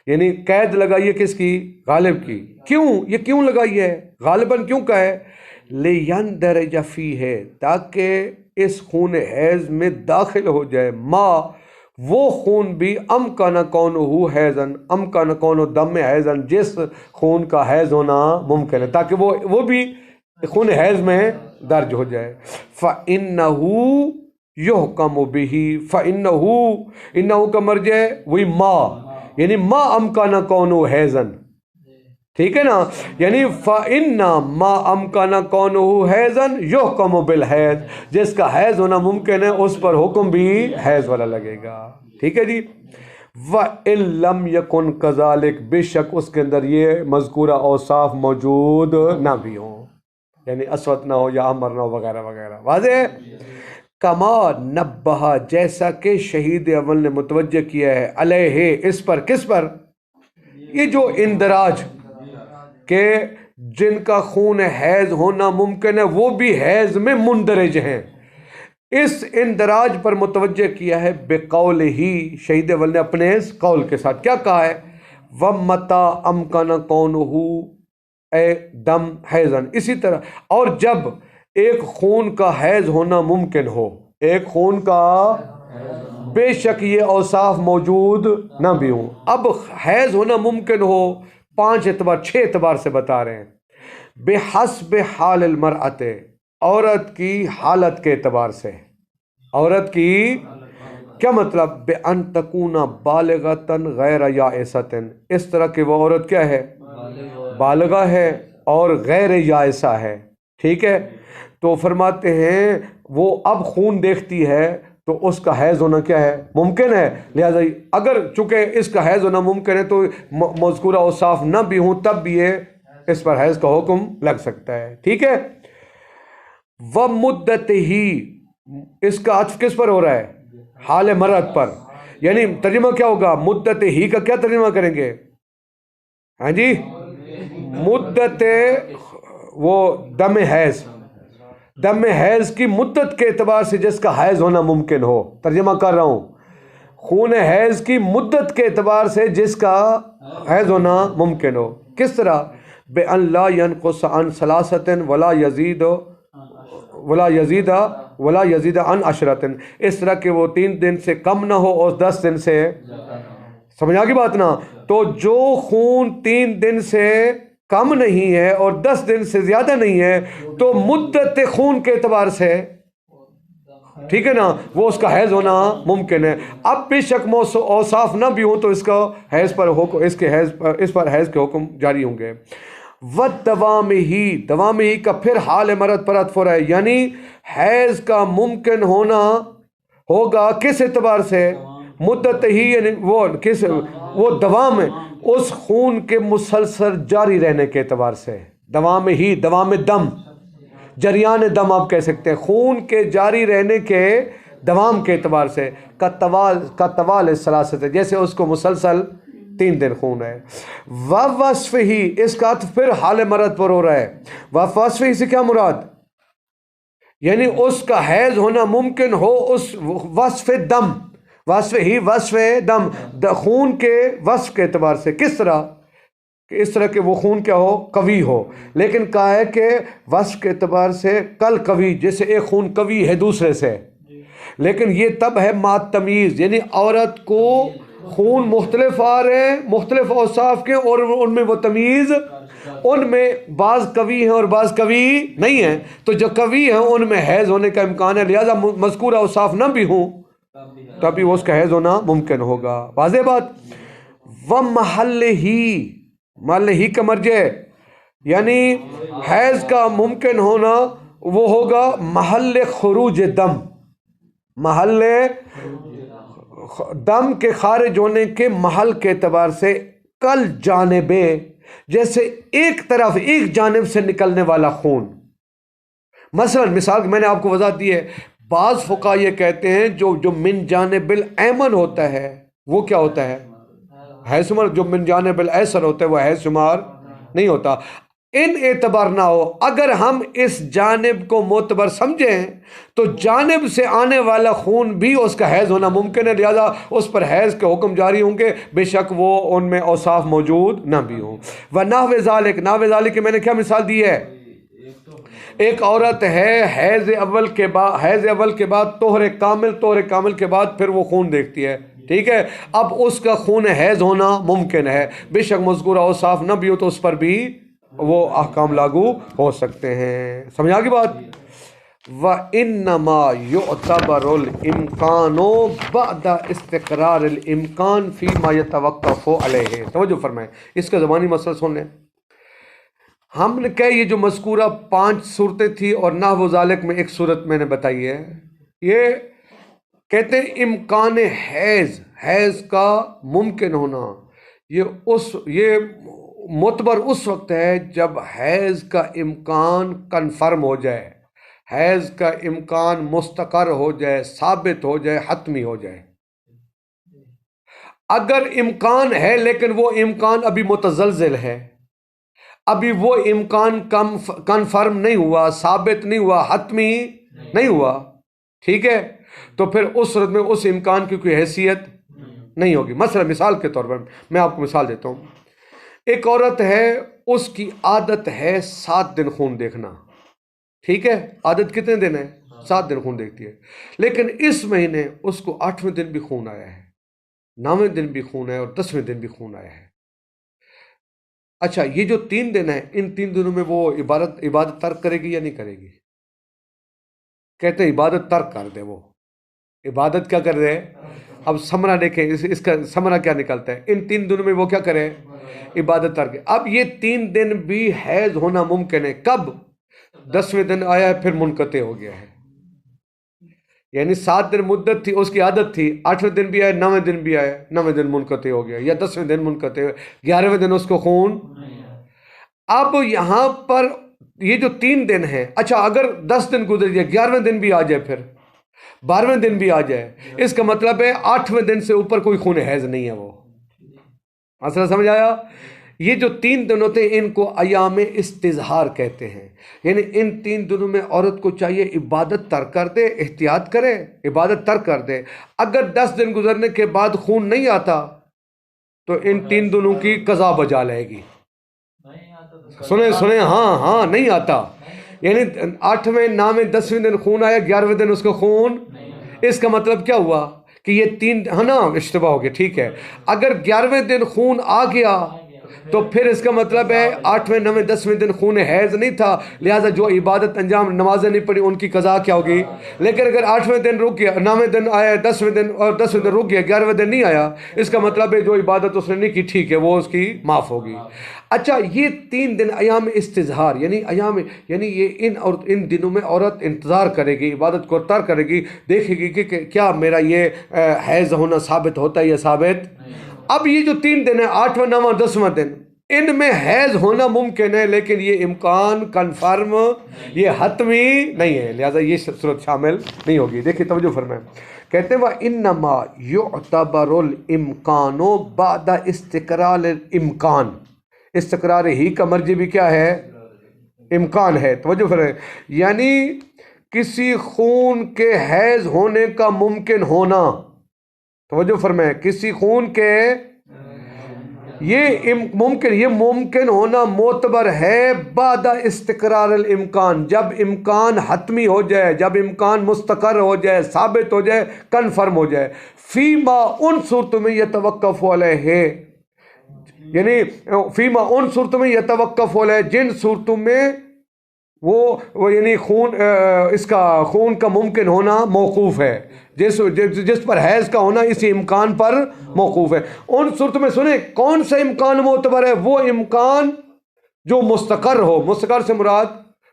یعنی قید لگائی ہے کس کی؟ غالب کی. کیوں یہ کیوں لگائی ہے؟ غالباً کیوں کا ہے؟ لیندرج فیہ، تاکہ اس خون حیض میں داخل ہو جائے ما، وہ خون بھی امکن کونہ حیضن، امکن کونہ دم حیضن، جس خون کا حیض ہونا ممکن ہے، تاکہ وہ بھی خون حیض میں درج ہو جائے. فَإِنَّهُ يُحْكَمُ بِهِ، فَإِنَّهُ، انہو کا مرجع ہے وہی ما، یعنی ما امکان کونو حیضن. ٹھیک ہے نا، یعنی فَإِنَّ مَا أَمْكَنَ كَوْنُهُ حَيْضًا يُحْكَمُ بِالْحَيْض، جس کا حیض ہونا ممکن ہے اس پر حکم بھی حیض والا لگے گا. ٹھیک ہے جی. وَإِن لَمْ يَكُنْ كَذَلِكَ، بے شک اس کے اندر یہ مذکورہ اوصاف موجود نہ بھی ہوں، یعنی اسود نہ ہو یا احمر نہ ہو وغیرہ وغیرہ. واضح ہے. کما نبہ جیسا کہ شہید اول نے متوجہ کیا ہے علیہ اس پر، کس پر؟ یہ جو اندراج کہ جن کا خون حیض ہونا ممکن ہے وہ بھی حیض میں مندرج ہیں، اس اندراج پر متوجہ کیا ہے بقول ہی، شہید اول نے اپنے اس قول کے ساتھ کیا کہا ہے؟ وَمَتَا أَمْكَنَ كَوْنُهُ اے دم حیضن، اسی طرح اور جب ایک خون کا حیض ہونا ممکن ہو، ایک خون کا بے شک یہ اوصاف موجود نہ بھی ہوں، اب حیض ہونا ممکن ہو 5 اعتبار 6 اعتبار سے بتا رہے ہیں، بحسب حال المرأۃ عورت کی حالت کے اعتبار سے، عورت کی کیا مطلب؟ بأن تکون بالغۃ غیر یائسۃ، اس طرح کہ وہ عورت کیا ہے؟ بالغہ ہے اور غیر یائسہ ہے، ٹھیک ہے؟ تو فرماتے ہیں وہ اب خون دیکھتی ہے تو اس کا حیض ہونا کیا ہے؟ ممکن ہے، لہذا اگر چونکہ اس کا حیض ہونا ممکن ہے تو مذکورہ اوصاف نہ بھی ہوں تب بھی یہ اس پر حیض کا حکم لگ سکتا ہے، ٹھیک ہے؟ ومدت ہی، اس کا عطف کس پر ہو رہا ہے؟ حال مرد پر، یعنی ترجمہ کیا ہوگا؟ مدت ہی کا کیا ترجمہ کریں گے؟ ہاں جی، مدت وہ دم حیض، دم حیض کی مدت کے اعتبار سے جس کا حیض ہونا ممکن ہو، ترجمہ کر رہا ہوں، خون حیض کی مدت کے اعتبار سے جس کا حیض ہونا ممکن ہو، کس طرح؟ بأن لا ينقص عن ثلاثة ولا يزيد عن 10، اس طرح کہ وہ 3 دن سے کم نہ ہو اور 10 دن سے، سمجھ آ گئی بات نا؟ تو جو خون 3 دن سے کم نہیں ہے اور 10 دن سے زیادہ نہیں ہے تو مدت خون کے اعتبار سے، ٹھیک ہے نا، وہ اس کا حیض ہونا ممکن ہے۔ اب بے شک اوصاف نہ بھی ہوں تو اس کا حیض پر اس پر حیض کے حکم جاری ہوں گے۔ وَالدَّوَامِ ہی، دوام ہی کا پھر حال مرد پر عطف ہو رہا ہے، یعنی حیض کا ممکن ہونا ہوگا کس اعتبار سے؟ مدت ہی، یعنی وہ دوام ہے اس خون کے مسلسل جاری رہنے کے اعتبار سے، دوام ہی، دوام دم، جریان دم آپ کہہ سکتے ہیں، خون کے جاری رہنے کے دوام کے اعتبار سے، کا طوال ثلاثت، جیسے اس کو مسلسل 3 دن خون ہے۔ وصف ہی، اس کا عطف پھر حال مرد پر ہو رہا ہے، وصف ہی سے کیا مراد؟ یعنی اس کا حیض ہونا ممکن ہو اس وصف دم، وصف ہی وصف دم، خون کے وصف کے اعتبار سے، کس طرح؟ کہ اس طرح کہ وہ خون کیا ہو؟ قوی ہو، لیکن کہا ہے کہ وصف کے اعتبار سے کل قوی، جیسے ایک خون قوی ہے دوسرے سے، لیکن یہ تب ہے مات تمیز، یعنی عورت کو خون مختلف آ رہے ہیں مختلف اوصاف کے اور ان میں وہ تمیز، ان میں بعض قوی ہیں اور بعض قوی نہیں ہیں، تو جو قوی ہیں ان میں حیض ہونے کا امکان ہے، لہذا مذکورہ اوصاف نہ بھی ہوں تبھی وہ اس کا حیض ہونا ممکن ہوگا، واضح بات۔ ومحل ہی، محل ہی کا مرجع یعنی حیض کا ممکن ہونا وہ ہوگا محل خروج دم، محل دم کے خارج ہونے کے محل کے اعتبار سے، کل جانبیں، جیسے ایک طرف ایک جانب سے نکلنے والا خون، مثلا مثال میں نے آپ کو وضاحت دی ہے، بعض فقہا یہ کہتے ہیں جو من جانب الایمن ہوتا ہے وہ کیا ہوتا ہے؟ حیض شمار، جو من جانب الایسر ہوتا ہے وہ حیض شمار نہیں ہوتا، ان اعتبار نہ ہو، اگر ہم اس جانب کو معتبر سمجھیں تو جانب سے آنے والا خون بھی اس کا حیض ہونا ممکن ہے، لہذا اس پر حیض کے حکم جاری ہوں گے بے شک وہ ان میں اوصاف موجود نہ بھی ہوں۔ وَنَحْوِ ذَلِكَ، نحو ذالک میں نے کیا مثال دی ہے؟ ایک عورت ہے حیض اول کے بعد طہر کامل کے بعد پھر وہ خون دیکھتی ہے، ٹھیک ہے، اب اس کا خون حیض ہونا ممکن ہے، بے شک مذکورہ اوصاف نہ بھی ہو تو اس پر بھی وہ احکام لاگو ہو سکتے ہیں، سمجھا کی بات۔ وَإِنَّمَا يُعْتَبَرُ الْإِمْكَانُ بَعْدَ اسْتِقْرَارِ الْإِمْكَانِ فِي مَا يَتَوَقَّفُ عَلَيْهِ، توجہ فرمائیں، اس کا زبانی مسئلہ سن لیں۔ ہم نے کہا یہ جو مذکورہ 5 صورتیں تھی اور نحو ذالک میں ایک صورت میں نے بتائی ہے، یہ کہتے ہیں امکان حیض کا ممکن ہونا، یہ معتبر اس وقت ہے جب حیض کا امکان کنفرم ہو جائے، حیض کا امکان مستقر ہو جائے، ثابت ہو جائے، حتمی ہو جائے۔ اگر امکان ہے لیکن وہ امکان ابھی متزلزل ہے، ابھی وہ امکان کنفرم نہیں ہوا، ثابت نہیں ہوا، حتمی نہیں ہوا، ٹھیک ہے، تو پھر اس صورت میں اس امکان کی کوئی حیثیت نہیں ہوگی۔ مثلا مثال کے طور پر میں آپ کو مثال دیتا ہوں، ایک عورت ہے، اس کی عادت ہے 7 دن خون دیکھنا، ٹھیک ہے، عادت کتنے دن ہے؟ 7 دن خون دیکھتی ہے، لیکن اس مہینے اس کو 8ویں دن بھی خون آیا ہے، 9ویں دن بھی خون ہے، اور 10ویں دن بھی خون آیا ہے۔ اچھا، یہ جو 3 دن ہیں، ان 3 دنوں میں وہ عبادت ترک کرے گی یا نہیں کرے گی؟ کہتے ہیں عبادت ترک کر دے، وہ عبادت کیا کر رہے ہیں؟ اب سمرہ دیکھیں، اس کا سمرہ کیا نکلتا ہے، ان 3 دنوں میں وہ کیا کرے؟ عبادت ترک۔ اب یہ 3 دن بھی حیض ہونا ممکن ہے، کب؟ 10ویں دن آیا ہے، پھر منقطع ہو گیا ہے، یعنی 7 دن مدت تھی، اس کی عادت تھی، 8ویں دن بھی آیا، 9ویں دن بھی آیا، 9ویں دن منقطع ہو گیا، یا 10ویں دن منقطع ہو گیا، 11ویں دن اس کو خون۔ اب یہاں پر یہ جو 3 دن ہیں، اچھا اگر 10 دن گزر جائے، 11ویں دن بھی آ جائے، پھر 12ویں دن بھی آ جائے، اس کا مطلب ہے 8ویں دن سے اوپر کوئی خون حیض نہیں ہے، وہ مسئلہ سمجھ آیا؟ یہ جو 3 دن ہوتے ہیں ان کو ایام استظہار کہتے ہیں، یعنی ان 3 دنوں میں عورت کو چاہیے عبادت ترک کر دے، احتیاط کرے، عبادت ترک کر دے۔ اگر 10 دن گزرنے کے بعد خون نہیں آتا تو ان 3 دنوں کی قضا بجا لے گی۔ سنیں، ہاں نہیں آتا، یعنی 8ویں 9ویں 10ویں دن خون آیا، 11ویں دن اس کو خون، اس کا مطلب کیا ہوا کہ یہ 3، ہے نا، اشتباہ ہو گیا، ٹھیک ہے۔ اگر 11ویں دن خون آ گیا تو پھر اس کا مطلب ہے 8ویں 9ویں 10ویں دن خون حیض نہیں تھا، لہٰذا جو عبادت انجام نمازیں نہیں پڑھی ان کی قضا کیا ہوگی؟ لیکن اگر 8ویں دن رک گیا، 9ویں دن آیا، 10ویں دن، اور 10ویں دن رک گیا، 11ویں دن نہیں آیا، اس کا مطلب ہے جو عبادت اس نے نہیں کی، ٹھیک ہے، وہ اس کی معاف ہوگی۔ اچھا، یہ 3 دن ایام استظہار، یعنی یہ ان دنوں میں عورت انتظار کرے گی، عبادت کو ترک کرے گی، دیکھے گی کہ کیا میرا یہ حیض ہونا ثابت ہوتا ہے یا ثابت۔ اب یہ جو 3 دن ہیں، 8واں 9واں 10واں دن، ان میں حیض ہونا ممکن ہے، لیکن یہ امکان کنفرم، یہ حتمی نہیں ہے، لہذا یہ صورت شامل نہیں ہوگی۔ دیکھیں توجہ فرمائیں، کہتے ہیں وَإِنَّمَا يُعْتَبَرُ الْإِمْكَانُ بَعْدَ اسْتِقْرَارِ الْإِمْكَانِ، استقرار ہی کا مرجع بھی کیا ہے؟ امکان ہے۔ توجہ فرمائیں، یعنی کسی خون کے حیض ہونے کا ممکن ہونا، توجہ فرمائیں، کسی خون کے یہ ممکن ہونا معتبر ہے بعد استقرار الامکان، جب امکان حتمی ہو جائے، جب امکان مستقر ہو جائے، ثابت ہو جائے، کنفرم ہو جائے، فیما ان صورتوں میں یتوقف علیہ، یعنی فیما ان صورتوں میں یتوقف علیہ، جن صورتوں میں وہ یعنی اس کا خون کا ممکن ہونا موقوف ہے، جس پر حیض کا ہونا اسی امکان پر موقوف ہے۔ ان صورتوں میں سنیں کون سا امکان معتبر ہے؟ وہ امکان جو مستقر ہو، مستقر سے مراد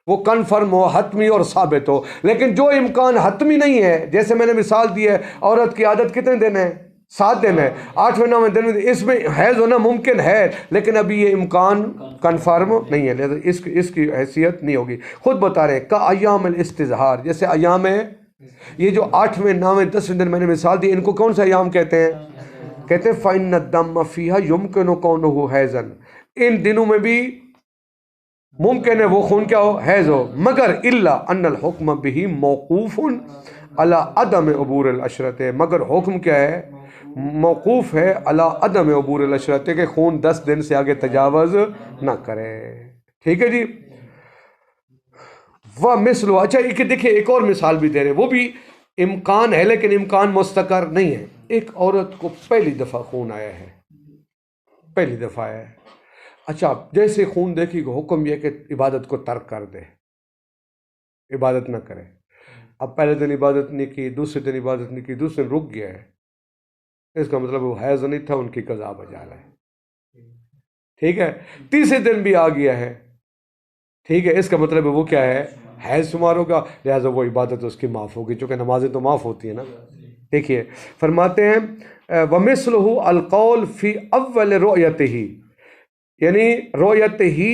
وہ کنفرم ہو، حتمی اور ثابت ہو۔ لیکن جو امکان حتمی نہیں ہے، جیسے میں نے مثال دی ہے، عورت کی عادت کتنے دن ہے؟ 7 دن ہے، 8ویں 9ویں دن اس میں حیض ہونا ممکن ہے، لیکن ابھی یہ امکان کنفرم نہیں ہے، لہذا اس کی حیثیت نہیں ہوگی۔ خود بتا رہے ہیں کا ایام الاستظہار، جیسے ایام ہے یہ جو 8ویں 9ویں 10ویں دن میں نے مثال دی، ان کو کون سا ایام کہتے ہیں؟ کہتے ہیں فَإِنَّ الدَّمَّ فِيهَا يُمْكِنُ كَوْنُهُ حَيْضًا، ان دنوں میں بھی ممکن ہے وہ خون کیا ہو؟ حیض ہو، مگر الا ان الحکم به موقوف علی عدم عبور العشرۃ، مگر حکم کیا ہے؟ موقوف ہے علی عدم عبور العشرۃ، کہ خون 10 دن سے آگے تجاوز نہ کرے، ٹھیک ہے جی۔ وَمِثْلُ، اچھا دیکھیں ایک اور مثال بھی دے رہے، وہ بھی امکان ہے لیکن امکان مستقر نہیں ہے۔ ایک عورت کو پہلی دفعہ خون آیا ہے، پہلی دفعہ آیا ہے، اچھا جیسے خون دیکھی کہ حکم یہ کہ عبادت کو ترک کر دے، عبادت نہ کرے۔ اب پہلے دن عبادت نہیں کی، دوسرے دن عبادت نہیں کی، دوسرے دن رک گیا ہے، اس کا مطلب وہ حیض نہیں تھا، ان کی قضا بجا ہے، ٹھیک ہے۔ تیسرے دن بھی آ گیا ہے، ٹھیک ہے، اس کا مطلب وہ کیا ہے؟ حیض شمار ہوگا، لہٰذا وہ عبادت اس کی معاف ہوگی، چونکہ نمازیں تو معاف ہوتی ہیں نا۔ دیکھیے فرماتے ہیں وَمِثْلُهُ الْقَوْلُ فِي أَوَّلِ رُؤْيَتِهِ، یعنی رویت ہی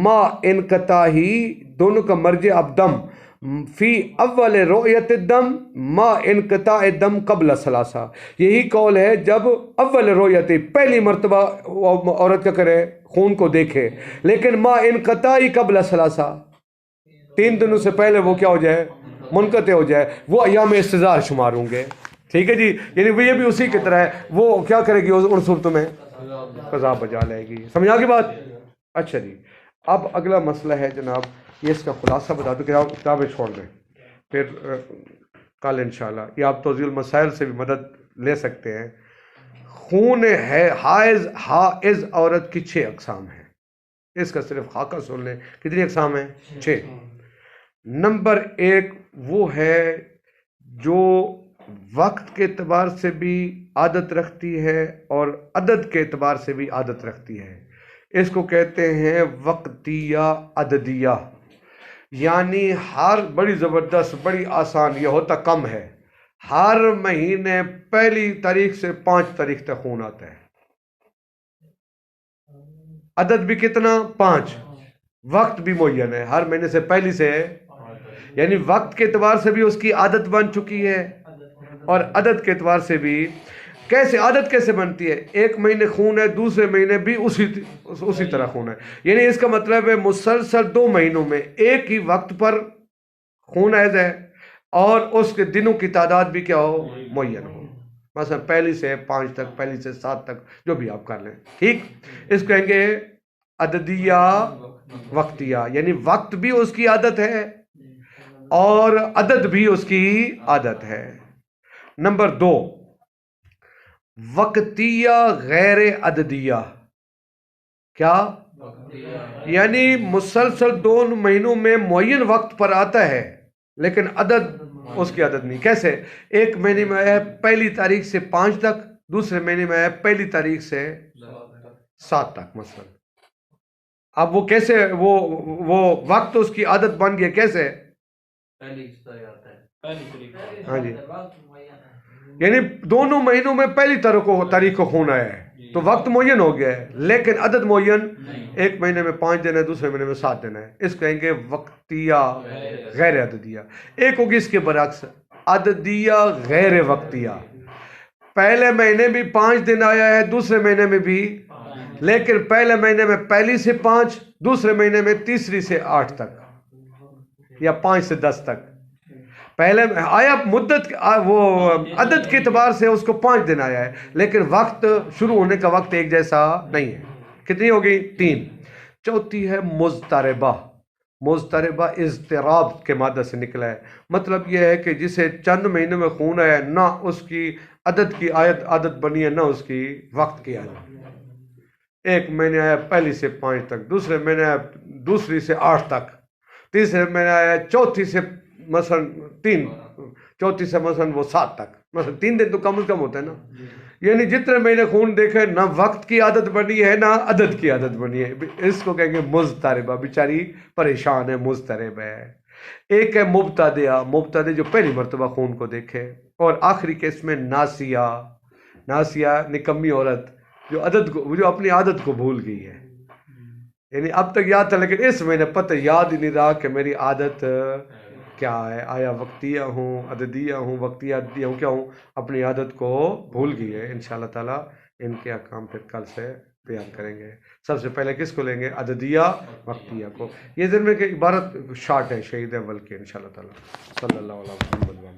ما انقطاع ہی دونوں کا مرج ابدم فی اول رویت الدم ما انقطاع دم قبل ثلاثہ. یہی قول ہے جب اول رویت پہلی مرتبہ عورت کا کرے خون کو دیکھے لیکن ما انقطاع قبل ثلاثہ 3 دنوں سے پہلے وہ کیا ہو جائے منقطع ہو جائے وہ ایام استظہار شمار ہوں گے. ٹھیک ہے جی. یعنی وہ یہ بھی اسی کی طرح ہے وہ کیا کرے گی ان صورتوں میں قضا بجا لے گی. سمجھا کی بات؟ اچھا جی. اب اگلا مسئلہ ہے جناب یہ اس کا خلاصہ بتا دو کہ آپ کتابیں چھوڑ دیں پھر کل انشاءاللہ یہ آپ توضیح المسائل سے بھی مدد لے سکتے ہیں. خون ہے حائض عورت کی 6 اقسام ہیں. اس کا صرف خاکہ سن لیں کتنی اقسام ہیں 6. نمبر 1 وہ ہے جو وقت کے اعتبار سے بھی عادت رکھتی ہے اور عدد کے اعتبار سے بھی عادت رکھتی ہے. اس کو کہتے ہیں وقتیہ عددیہ. یعنی ہر بڑی زبردست بڑی آسان یہ ہوتا کم ہے ہر مہینے پہلی تاریخ سے 5 تاریخ تک خون آتا ہے. عدد بھی کتنا 5. وقت بھی معین ہے ہر مہینے سے پہلی سے یعنی وقت کے اعتبار سے بھی اس کی عادت بن چکی ہے اور عدد کے اعتبار سے بھی. کیسے عادت کیسے بنتی ہے؟ 1 مہینے خون ہے دوسرے مہینے بھی اسی طرح خون ہے. یعنی اس کا مطلب ہے مسلسل 2 مہینوں میں ایک ہی وقت پر خون حیض ہے اور اس کے دنوں کی تعداد بھی کیا ہو معین ہو. مثلا پہلی سے 5 تک پہلی سے 7 تک جو بھی آپ کر لیں. ٹھیک. اس کو کہیں گے عددیہ وقتیہ. یعنی وقت بھی اس کی عادت ہے اور عدد بھی اس کی عادت ہے. نمبر 2 وقتیہ غیر عددیہ. کیا؟ یعنی مسلسل 2 مہینوں میں معین وقت پر آتا ہے لیکن عدد اس کی عدد نہیں. کیسے؟ 1 مہینے میں ہے پہلی تاریخ سے 5 تک دوسرے مہینے میں ہے پہلی تاریخ سے 7 تک مثلا. اب وہ کیسے وہ وقت اس کی عادت بن گیا کیسے؟ ہاں جی. یعنی دونوں مہینوں میں پہلی تاریخ کو خون آیا ہے تو وقت معین ہو گیا ہے لیکن عدد معین 1 مہینے میں 5 دن ہے دوسرے مہینے میں 7 دن ہے. اس کو کہیں گے وقتیہ غیر عددیہ. ایک ہوگی اس کے برعکس عددیہ غیر وقتیہ. پہلے مہینے بھی 5 دن آیا ہے دوسرے مہینے میں بھی لیکن پہلے مہینے میں پہلی سے 5 دوسرے مہینے میں تیسری سے 8 تک یا 5 سے 10 تک. پہلے آیا مدت وہ عدد کے اعتبار سے اس کو 5 دن آیا ہے لیکن وقت شروع ہونے کا وقت ایک جیسا نہیں ہے. کتنی ہوگی 3. چوتھی ہے مضطربہ. مضطربہ اضطراب کے مادہ سے نکلا ہے. مطلب یہ ہے کہ جسے چند مہینوں میں خون ہے نہ اس کی عدد کی عادت بنی ہے نہ اس کی وقت کی عادت. 1 مہینے آیا پہلی سے 5 تک دوسرے مہینے آیا دوسری سے 8 تک تیسرے مہینے آیا چوتھی سے مثلا 3 چوتھی سے مثلا وہ 7 تک مثلا 3 دن تو کم از کم ہوتا ہے نا. یعنی جتنے مہینے خون دیکھے نہ وقت کی عادت بنی ہے نہ عدد کی عادت بنی ہے. اس کو کہیں گے مضطربہ. بیچاری پریشان ہے مضطرب ہے. ایک ہے مبتدیہ. مبتدی جو پہلی مرتبہ خون کو دیکھے. اور آخری کیس میں ناسیہ. ناسیہ نکمی عورت جو اپنی عادت کو بھول گئی ہے. یعنی اب تک یاد تھا لیکن اس مہینے پتہ یاد ہی نہیں رہا کہ میری عادت کیا ہے. آیا وقتیہ ہوں عددیہ ہوں وقتیہ عددیہ ہوں کیا ہوں اپنی عادت کو بھول گئی ہے. انشاءاللہ تعالیٰ ان کے احکام پھر کل سے بیان کریں گے. سب سے پہلے کس کو لیں گے؟ عددیہ وقتیہ کو. یہ ذہن میں کہ عبارت شارٹ ہے شہید اول کے انشاءاللہ تعالیٰ. صلی اللہ علیہ وسلم.